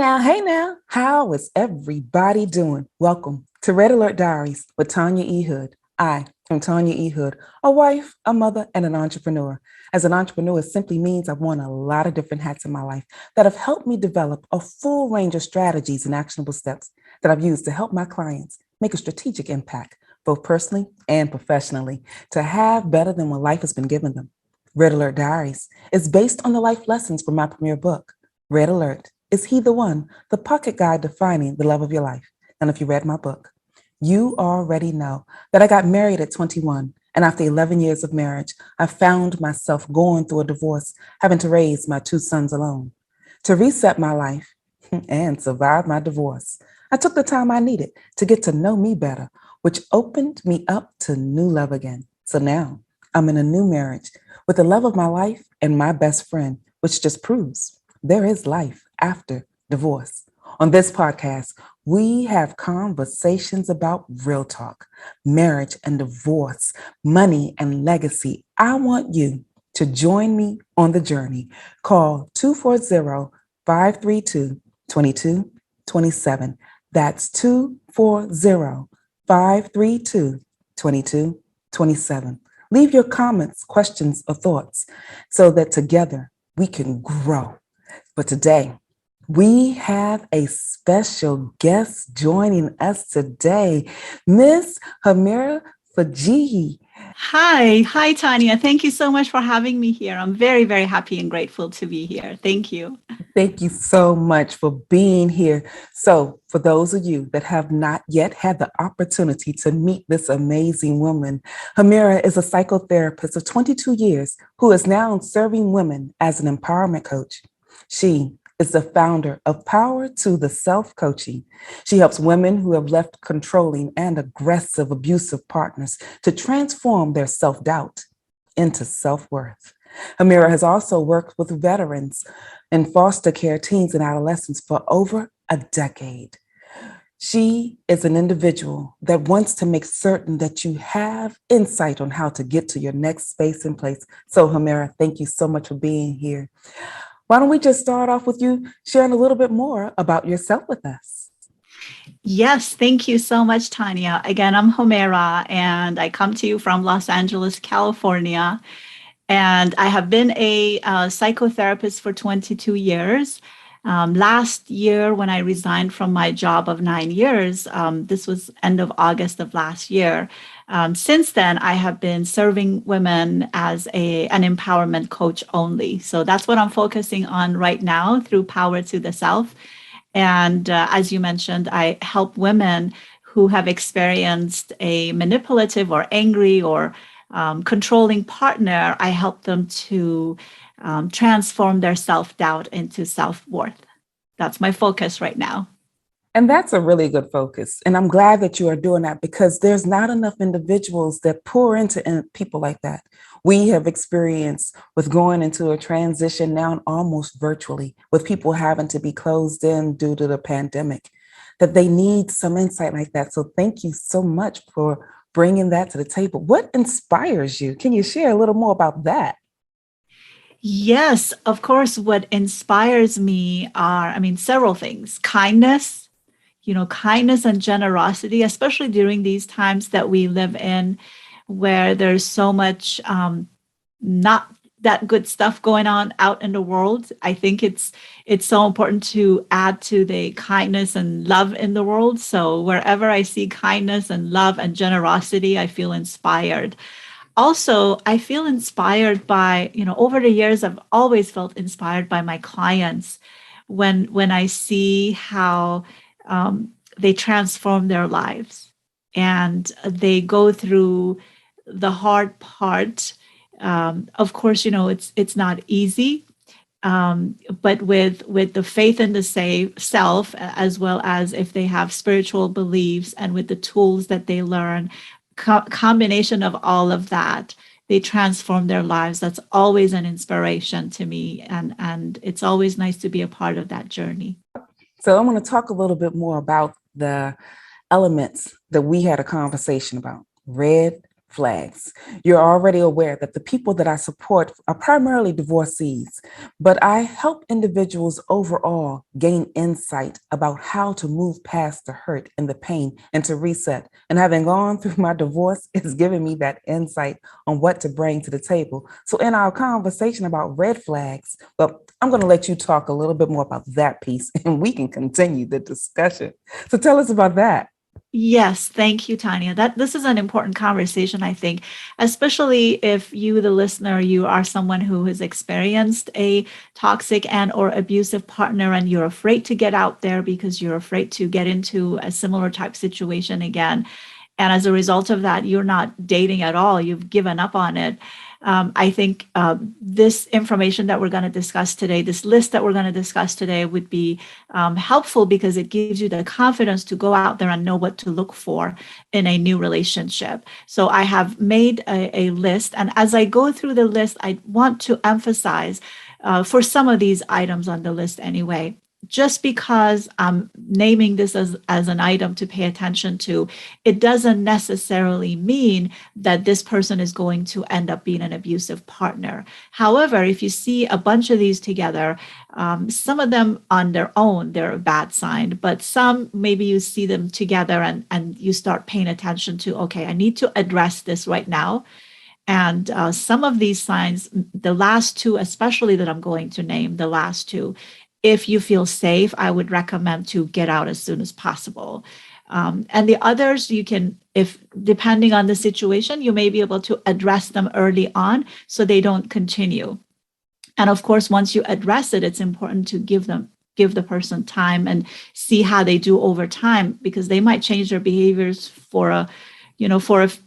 Hey now, how is everybody doing? Welcome to Red Alert Diaries with Tanya E. Hood. I am Tanya E. Hood, a wife, a mother, and an entrepreneur. As an entrepreneur, it simply means I've worn a lot of different hats in my life that have helped me develop a full range of strategies and actionable steps that I've used to help my clients make a strategic impact, both personally and professionally, to have better than what life has been given them. Red Alert Diaries is based on the life lessons from my premier book, Red Alert. Is He the One? The pocket guide defining the love of your life. And if you read my book, you already know that I got married at 21. And after 11 years of marriage, I found myself going through a divorce, having to raise my two sons alone. To reset my life and survive my divorce, I took the time I needed to get to know me better, which opened me up to new love again. So now I'm in a new marriage with the love of my life and my best friend, which just proves there is life after divorce. On this podcast, we have conversations about real talk, marriage and divorce, money and legacy. I want you to join me on the journey. Call 240-532-2227. That's 240-532-2227. Leave your comments, questions, or thoughts so that together we can grow. But today, we have a special guest joining us today, Miss Homeyra Faghihi. Hi, Tanya. Thank you so much for having me here. I'm very, very happy and grateful to be here. Thank you. Thank you so much for being here. So, for those of you that have not yet had the opportunity to meet this amazing woman, Homeyra is a psychotherapist of 22 years who is now serving women as an empowerment coach. She is the founder of Power to the Self Coaching. She helps women who have left controlling and aggressive, abusive partners to transform their self-doubt into self-worth. Homeyra has also worked with veterans and foster care teens and adolescents for over a decade. She is an individual that wants to make certain that you have insight on how to get to your next space and place. So, Homeyra, thank you so much for being here. Why don't we just start off with you sharing a little bit more about yourself with us? Yes, thank you so much, Tanya. Again, I'm Homeyra, and I come to you from Los Angeles, California. And I have been a psychotherapist for 22 years. Last year, when I resigned from my job of 9 years, this was end of August of last year. Since then, I have been serving women as an empowerment coach only. So that's what I'm focusing on right now through Power to the Self. And as you mentioned, I help women who have experienced a manipulative or angry or controlling partner. I help them to transform their self-doubt into self-worth. That's my focus right now. And that's a really good focus. And I'm glad that you are doing that because there's not enough individuals that pour into people like that. We have experienced with going into a transition now almost virtually, with people having to be closed in due to the pandemic, that they need some insight like that. So thank you so much for bringing that to the table. What inspires you? Can you share a little more about that? Yes, of course, what inspires me are, several things. Kindness and generosity, especially during these times that we live in, where there's so much not that good stuff going on out in the world. I think it's so important to add to the kindness and love in the world. So wherever I see kindness and love and generosity, I feel inspired. Also, I feel inspired by, over the years, I've always felt inspired by my clients when I see how they transform their lives and they go through the hard part. Of course, it's not easy, but with the faith in the self, as well as if they have spiritual beliefs and with the tools that they learn, combination of all of that, they transform their lives. That's always an inspiration to me, and it's always nice to be a part of that journey. So I want to talk a little bit more about the elements that we had a conversation about: red flags. You're already aware that the people that I support are primarily divorcees, but I help individuals overall gain insight about how to move past the hurt and the pain and to reset. And having gone through my divorce, it's given me that insight on what to bring to the table. So, in our conversation about red flags, well, I'm going to let you talk a little bit more about that piece and we can continue the discussion. So, tell us about that. Yes, thank you, Tanya. That this is an important conversation, I think, especially if you, the listener, you are someone who has experienced a toxic and or abusive partner and you're afraid to get out there because you're afraid to get into a similar type situation again. And as a result of that, you're not dating at all. You've given up on it. I think this information that we're going to discuss today, this list that we're going to discuss today, would be helpful because it gives you the confidence to go out there and know what to look for in a new relationship. So I have made a list. And as I go through the list, I want to emphasize for some of these items on the list anyway, just because I'm naming this as an item to pay attention to, it doesn't necessarily mean that this person is going to end up being an abusive partner. However, if you see a bunch of these together, some of them on their own, they're a bad sign, but some maybe you see them together and you start paying attention to, okay, I need to address this right now. And some of these signs, the last two, especially that I'm going to name, the last two, if you feel safe, I would recommend to get out as soon as possible. And the others, you can, if depending on the situation, you may be able to address them early on so they don't continue. And of course, once you address it, it's important to give the person time and see how they do over time, because they might change their behaviors for a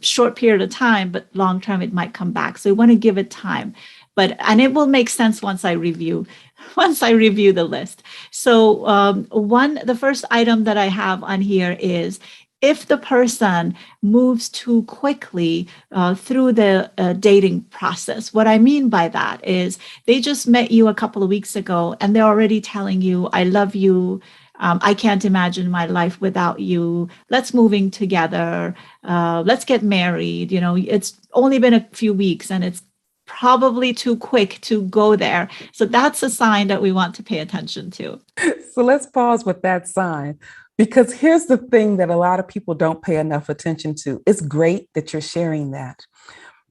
short period of time, but long term it might come back. So you want to give it time. And it will make sense once I review the list. So the first item that I have on here is if the person moves too quickly through the dating process. What I mean by that is they just met you a couple of weeks ago and they're already telling you, I love you. I can't imagine my life without you. Let's move in together. Let's get married. It's only been a few weeks and it's probably too quick to go there. So that's a sign that we want to pay attention to. So let's pause with that sign, because here's the thing that a lot of people don't pay enough attention to. It's great that you're sharing that.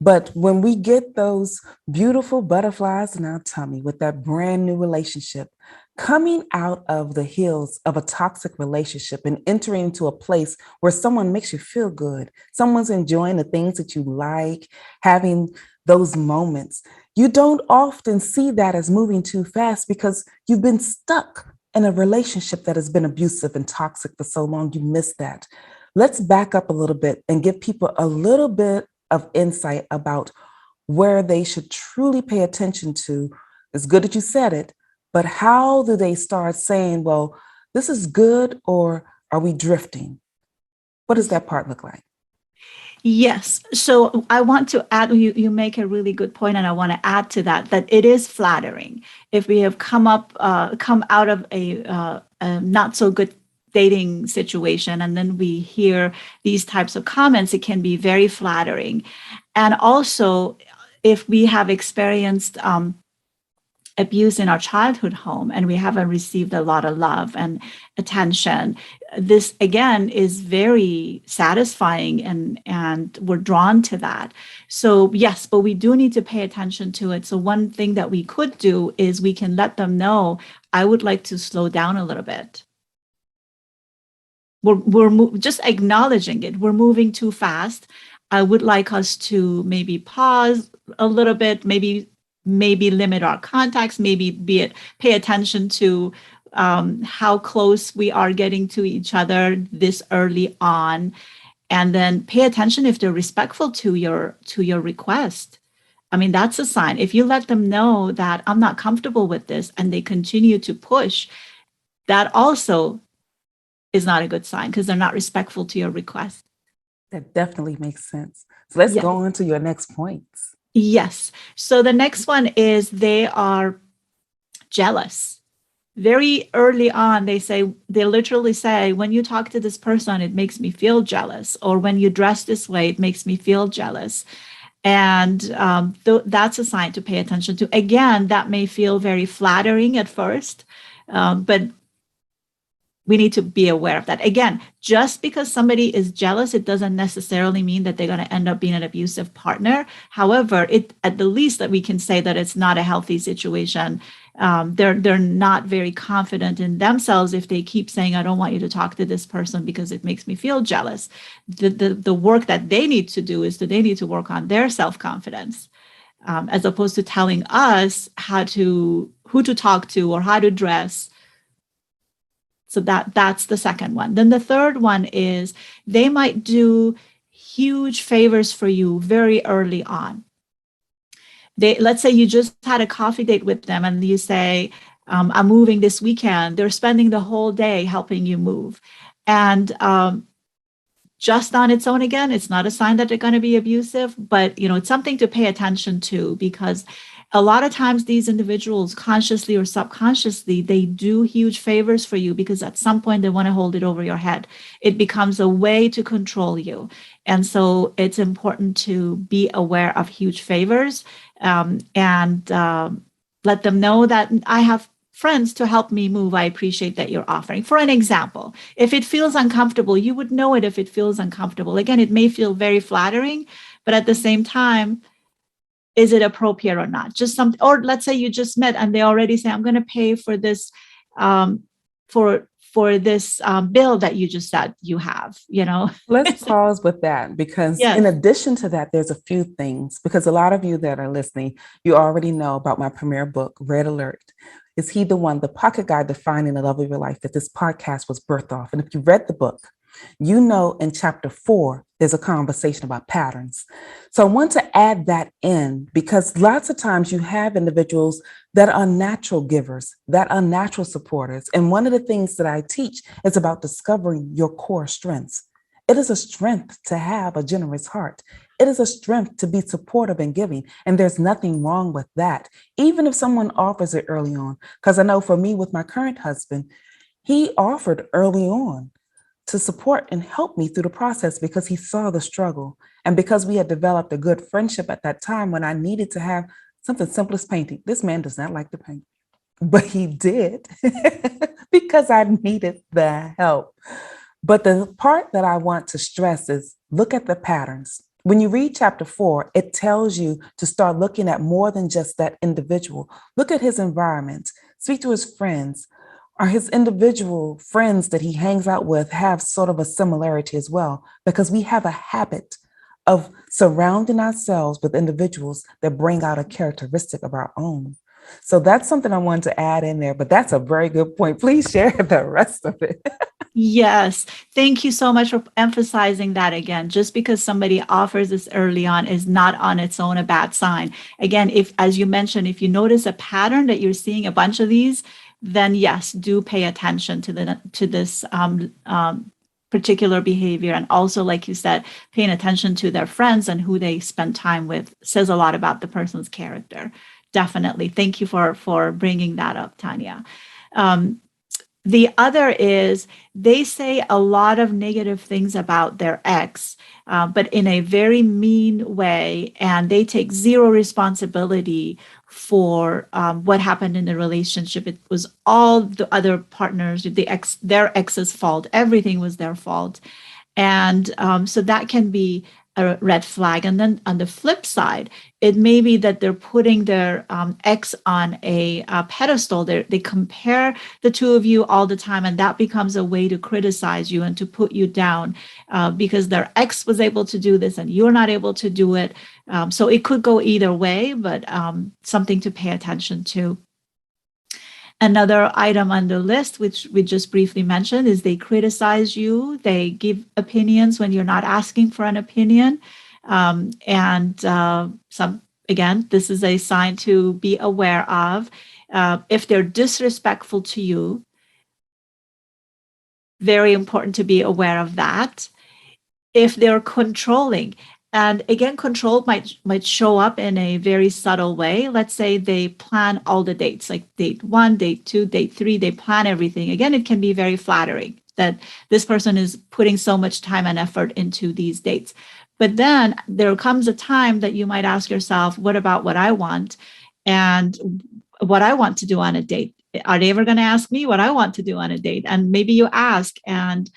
But when we get those beautiful butterflies in our tummy with that brand new relationship, coming out of the hills of a toxic relationship and entering into a place where someone makes you feel good, someone's enjoying the things that you like, having those moments, you don't often see that as moving too fast because you've been stuck in a relationship that has been abusive and toxic for so long. You miss that. Let's back up a little bit and give people a little bit of insight about where they should truly pay attention to. It's good that you said it, but how do they start saying, well, this is good, or are we drifting? What does that part look like? Yes. So I want to add, you make a really good point, and I want to add to that it is flattering. If we have come out of a not so good dating situation, and then we hear these types of comments, it can be very flattering. And also, if we have experienced abuse in our childhood home and we haven't received a lot of love and attention, this again is very satisfying, and we're drawn to that. So yes, but we do need to pay attention to it. So one thing that we could do is we can let them know, I would like to slow down a little bit. We're just acknowledging it. We're moving too fast. I would like us to maybe pause a little bit, maybe limit our contacts, maybe pay attention to how close we are getting to each other this early on, and then pay attention if they're respectful to your request. I mean, that's a sign. If you let them know that I'm not comfortable with this and they continue to push, that also is not a good sign because they're not respectful to your request. That definitely makes sense. So let's Yeah. go on to your next points. Yes. So the next one is they are jealous. very early on, they literally say, when you talk to this person, it makes me feel jealous, or when you dress this way, it makes me feel jealous. And that's a sign to pay attention to. Again, that may feel very flattering at first, but we need to be aware of that. Again, just because somebody is jealous, it doesn't necessarily mean that they're going to end up being an abusive partner. However, it at the least that we can say that it's not a healthy situation. They're not very confident in themselves if they keep saying, "I don't want you to talk to this person because it makes me feel jealous." The work that they need to do is that they need to work on their self-confidence, as opposed to telling us who to talk to or how to dress. So that's the second one. Then the third one is they might do huge favors for you very early on. Let's say you just had a coffee date with them and you say, I'm moving this weekend. They're spending the whole day helping you move. And just on its own, again, it's not a sign that they're going to be abusive, but it's something to pay attention to, because a lot of times these individuals, consciously or subconsciously, they do huge favors for you because at some point they want to hold it over your head. It becomes a way to control you. And so it's important to be aware of huge favors, and let them know that I have friends to help me move. I appreciate that you're offering. For an example, if it feels uncomfortable, you would know it if it feels uncomfortable. Again, it may feel very flattering, but at the same time, is it appropriate or not? Just something, or let's say you just met and they already say, I'm going to pay for this, for this bill that you just said you have, Let's pause with that, because in Yes. addition to that, there's a few things, because a lot of you that are listening, you already know about my premiere book, Red Alert. Is He the One? The Pocket Guide to Finding the Love of Your Life, that this podcast was birthed off. And if you read the book, you know in chapter 4, there's a conversation about patterns. So I want to add that in, because lots of times you have individuals that are natural givers, that are natural supporters. And one of the things that I teach is about discovering your core strengths. It is a strength to have a generous heart. It is a strength to be supportive and giving. And there's nothing wrong with that, even if someone offers it early on. Because I know for me, with my current husband, he offered early on to support and help me through the process because he saw the struggle. And because we had developed a good friendship at that time when I needed to have something simple as painting. This man does not like to paint, but he did because I needed the help. But the part that I want to stress is look at the patterns. When you read chapter 4, it tells you to start looking at more than just that individual. Look at his environment, speak to his friends. Are his individual friends that he hangs out with have sort of a similarity as well? Because we have a habit of surrounding ourselves with individuals that bring out a characteristic of our own. So that's something I wanted to add in there, but that's a very good point. Please share the rest of it. Yes. Thank you so much for emphasizing that again. Just because somebody offers this early on is not on its own a bad sign. Again, if, as you mentioned, if you notice a pattern that you're seeing a bunch of these, then yes, do pay attention to this particular behavior. And also, like you said, paying attention to their friends and who they spend time with says a lot about the person's character. Definitely. Thank you for bringing that up, Tanya. The other is they say a lot of negative things about their ex, but in a very mean way, and they take zero responsibility for what happened in the relationship. It was all the other partners, their ex's fault. Everything was their fault. And so that can be a red flag. And then on the flip side, it may be that they're putting their ex on a pedestal. They compare the two of you all the time, and that becomes a way to criticize you and to put you down because their ex was able to do this and you're not able to do it. So it could go either way, but something to pay attention to. Another item on the list, which we just briefly mentioned, is they criticize you. They give opinions when you're not asking for an opinion. Again, this is a sign to be aware of. If they're disrespectful to you, very important to be aware of that. If they're controlling, And again, control might show up in a very subtle way. Let's say they plan all the dates, like date 1, date 2, date 3, they plan everything. Again, it can be very flattering that this person is putting so much time and effort into these dates. But then there comes a time that you might ask yourself, what about what I want? And what I want to do on a date? Are they ever going to ask me what I want to do on a date? And maybe you ask and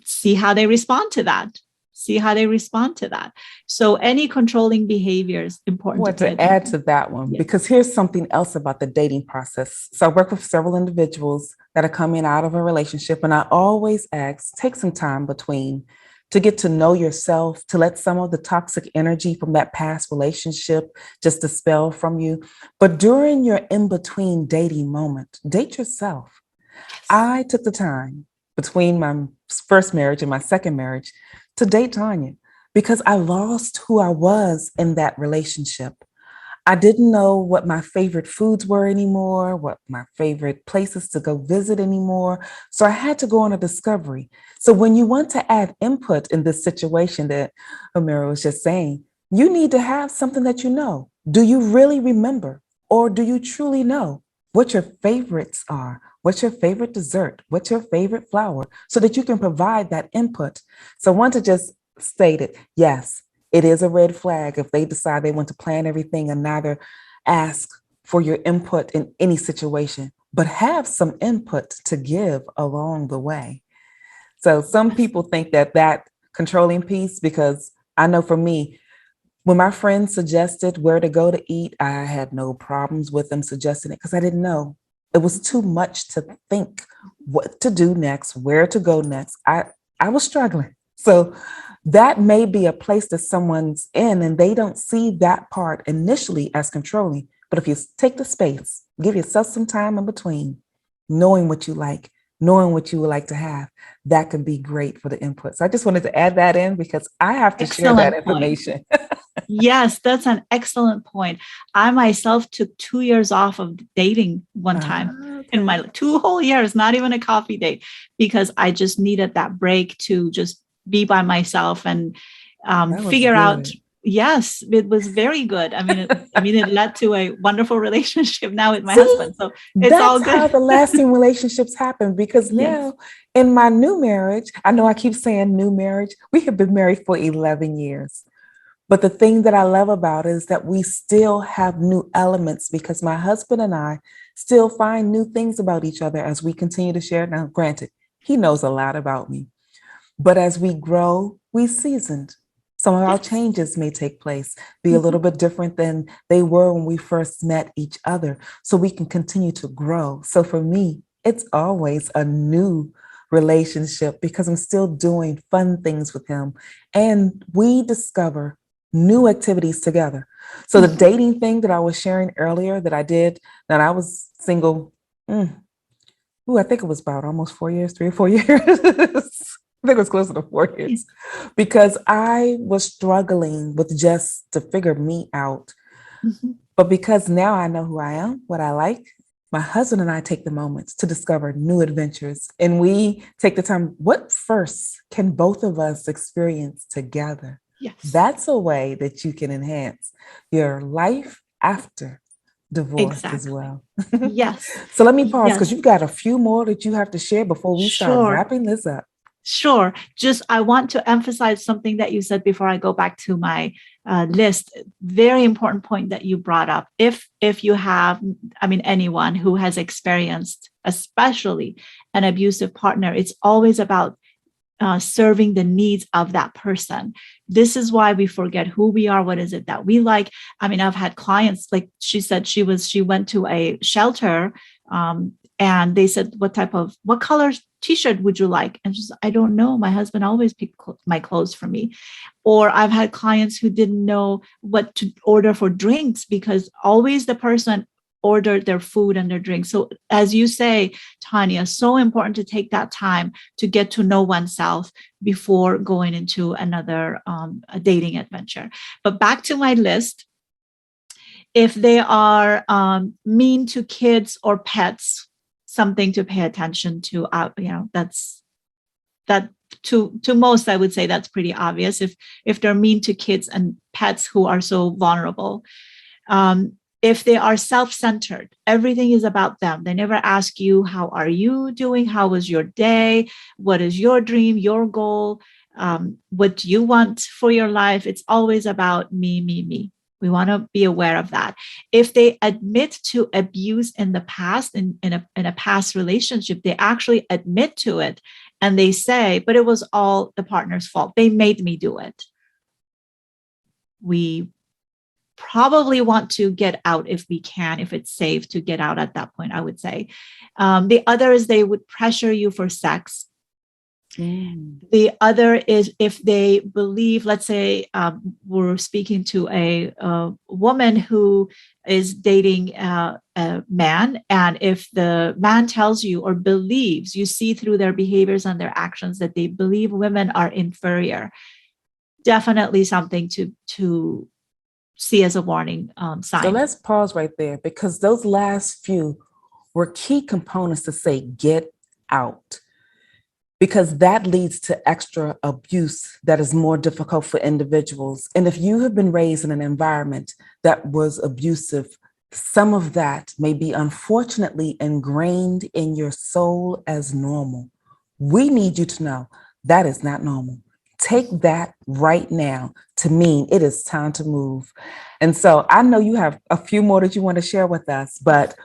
see how they respond to that. See how they respond to that. So any controlling behavior is I important to want pay to add attention. to that one Yeah. because here's something else about the dating process. So I work with several individuals that are coming out of a relationship, and I always ask, take some time between to get to know yourself, to let some of the toxic energy from that past relationship just dispel from you. But during your in-between dating moment, date yourself. Yes. I took the time between my first marriage and my second marriage to date Tanya because I lost who I was in that relationship. I didn't know what my favorite foods were anymore, what my favorite places to go visit anymore. So I had to go on a discovery. So when you want to add input in this situation that Homeyra was just saying, you need to have something that you know. Do you really remember? Or do you truly know what your favorites are? What's your favorite dessert? What's your favorite flower? So that you can provide that input. So I want to just state it. Yes, it is a red flag if they decide they want to plan everything and neither ask for your input in any situation, but have some input to give along the way. So some Yes. people think that that controlling piece, because I know for me, when my friends suggested where to go to eat, I had no problems with them suggesting it because I didn't know. It was too much to think what to do next, where to go next. I was struggling. So that may be a place that someone's in and they don't see that part initially as controlling. But if you take the space, give yourself some time in between, knowing what you like, knowing what you would like to have, that can be great for the input. So I just wanted to add that in because I have to share that Excellent point. information. Yes, that's an excellent point. I myself took 2 years off of dating one time in Okay. my 2 whole years, not even a coffee date, because I just needed that break to just be by myself and That was figure out. good. Yes, it was very good. It led to a wonderful relationship now with my See, husband. So it's all that's how good. the lasting relationships happen because Yes. now in my new marriage, I know I keep saying new marriage, we have been married for 11 years. But the thing that I love about it is that we still have new elements because my husband and I still find new things about each other as we continue to share. Now, granted, he knows a lot about me, but as we grow, we seasoned. Some of our Yes. changes may take place, be a Mhm. little bit different than they were when we first met each other, so we can continue to grow. So for me, it's always a new relationship because I'm still doing fun things with him. And we discover new activities together. So the Mhm. dating thing that I was sharing earlier that I did, that I was single, I think it was about almost 4 years, 3 or 4 years. I think it was closer to four Yeah. years because I was struggling with just to figure me out. Mhm. But because now I know who I am, what I like, my husband and I take the moments to discover new adventures. And we take the time, what first can both of us experience together? Yes. That's a way that you can enhance your life after divorce as Exactly. well. Yes. So let me pause because Yes. you've got a few more that you have to share before we start Sure. wrapping this up. Sure. Just I want to emphasize something that you said before I go back to my list. Very important point that you brought up. If you have, anyone who has experienced, especially an abusive partner, it's always about serving the needs of that person. This is why we forget who we are. What is it that we like? I've had clients, like she said, she went to a shelter, and they said, what color t-shirt would you like? And she's, I don't know. My husband always picked my clothes for me. Or I've had clients who didn't know what to order for drinks because always the person ordered their food and their drinks. So as you say, Tanya, so important to take that time to get to know oneself before going into another a dating adventure. But back to my list, if they are mean to kids or pets, something to pay attention to. That's that to most, I would say that's pretty obvious. If they're mean to kids and pets who are so vulnerable, if they are self-centered, everything is about them. They never ask you, how are you doing? How was your day? What is your dream, your goal? What do you want for your life? It's always about me, me, me. We want to be aware of that. If they admit to abuse in the past, in a past relationship, they actually admit to it and they say, but it was all the partner's fault. They made me do it. We probably want to get out if we can, if it's safe to get out at that point, I would say. The other is they would pressure you for sex. The other is if they believe, let's say we're speaking to a woman who is dating a man, and if the man tells you or believes, you see through their behaviors and their actions that they believe women are inferior, definitely something to see as a warning sign. So let's pause right there, because those last few were key components to say get out, because that leads to extra abuse that is more difficult for individuals. And if you have been raised in an environment that was abusive, some of that may be unfortunately ingrained in your soul as normal. We need you to know that is not normal. Take that right now to mean it is time to move. And so I know you have a few more that you want to share with us, but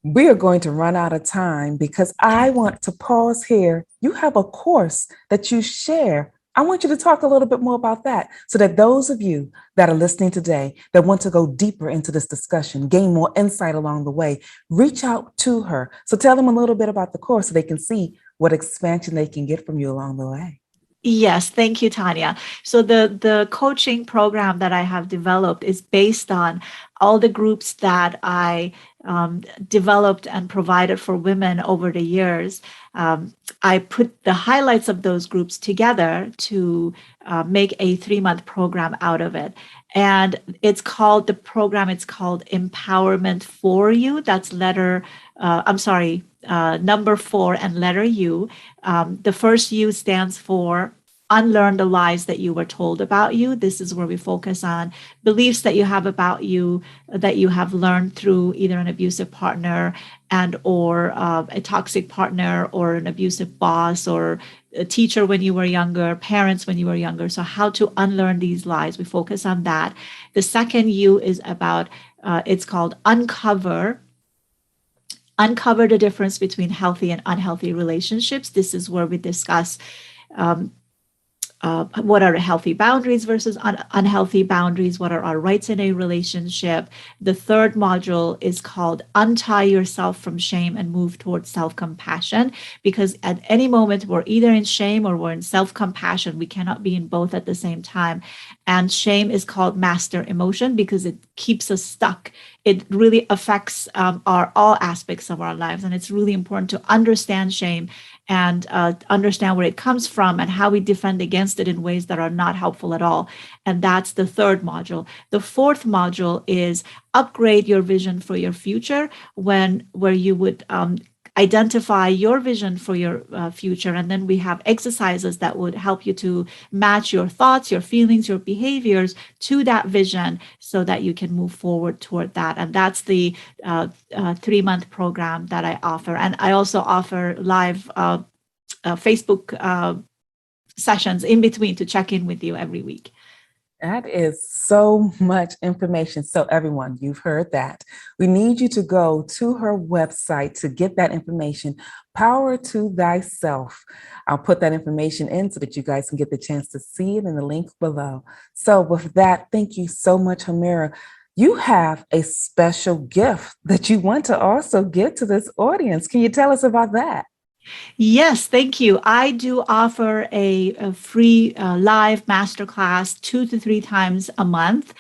we are going to run out of time because I want to pause here. You have a course that you share. I want you to talk a little bit more about that so that those of you that are listening today that want to go deeper into this discussion, gain more insight along the way, reach out to her. So tell them a little bit about the course so they can see what expansion they can get from you along the way. Yes, thank you, Tanya. So the coaching program that I have developed is based on all the groups that I developed and provided for women over the years. I put the highlights of those groups together to make a 3-month program out of it. And it's called Empowerment for You. That's number 4 and letter U. The first U stands for unlearn the lies that you were told about you. This is where we focus on beliefs that you have about you that you have learned through either an abusive partner and or a toxic partner or an abusive boss or a teacher when you were younger, parents when you were younger. So how to unlearn these lies. We focus on that. The second U is about, it's called uncover the difference between healthy and unhealthy relationships. This is where we discuss what are healthy boundaries versus unhealthy boundaries? What are our rights in a relationship? The third module is called Untie Yourself from Shame and Move Towards Self-Compassion, because at any moment we're either in shame or we're in self-compassion. We cannot be in both at the same time. And shame is called master emotion because it keeps us stuck. It really affects all aspects of our lives. And it's really important to understand shame and understand where it comes from and how we defend against it in ways that are not helpful at all. And that's the third module. The fourth module is upgrade your vision for your future, where you would identify your vision for your future. And then we have exercises that would help you to match your thoughts, your feelings, your behaviors to that vision so that you can move forward toward that. And that's the 3-month program that I offer. And I also offer live Facebook sessions in between to check in with you every week. That is so much information. So everyone, you've heard that. We need you to go to her website to get that information, Power to Thyself. I'll put that information in so that you guys can get the chance to see it in the link below. So with that, thank you so much, Homeyra. You have a special gift that you want to also give to this audience. Can you tell us about that? Yes, thank you. I do offer a free live masterclass 2 to 3 times a month.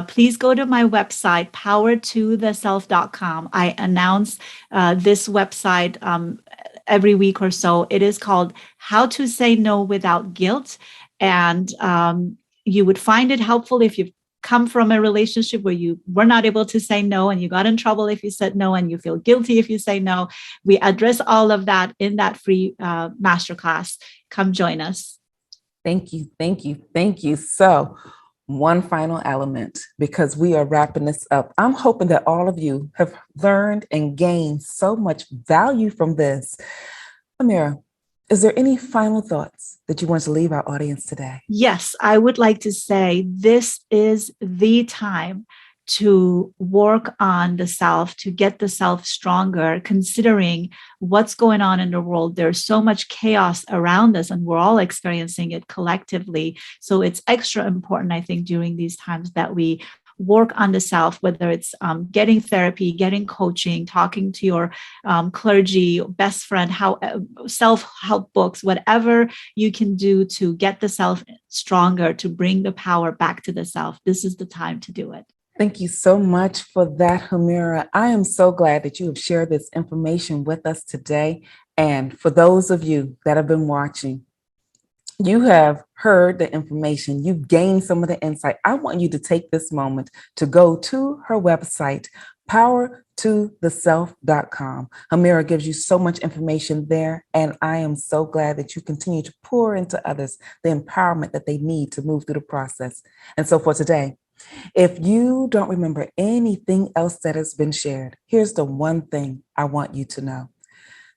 Please go to my website, powertotheself.com. I announce this website every week or so. It is called How to Say No Without Guilt. And you would find it helpful if you've come from a relationship where you were not able to say no and you got in trouble if you said no and you feel guilty if you say no. We address all of that in that free masterclass. Come join us. Thank you, thank you, thank you. So, one final element because we are wrapping this up. I'm hoping that all of you have learned and gained so much value from this. Homeyra, is there any final thoughts that you want to leave our audience today? Yes, I would like to say this is the time to work on the self, to get the self stronger, considering what's going on in the world. There's so much chaos around us, and we're all experiencing it collectively. So it's extra important, I think, during these times that we work on the self, whether it's getting therapy, getting coaching, talking to your clergy, best friend, how self-help books, whatever you can do to get the self stronger, to bring the power back to the self. This is the time to do it. Thank you so much for that, Homeyra. I am so glad that you have shared this information with us today. And for those of you that have been watching, you have heard the information, you've gained some of the insight. I want you to take this moment to go to her website, powertotheself.com. Homeyra gives you so much information there, and I am so glad that you continue to pour into others the empowerment that they need to move through the process. And so for today, if you don't remember anything else that has been shared, here's the one thing I want you to know.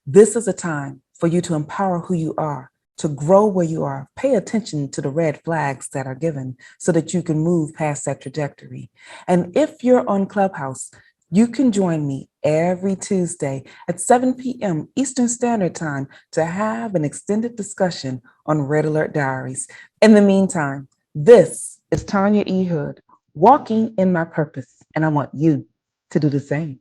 This is a time for you to empower who you are, to grow where you are. Pay attention to the red flags that are given so that you can move past that trajectory. And if you're on Clubhouse, you can join me every Tuesday at 7 p.m. Eastern Standard Time to have an extended discussion on Red Alert Diaries. In the meantime, this is Tanya E. Hood, walking in my purpose, and I want you to do the same.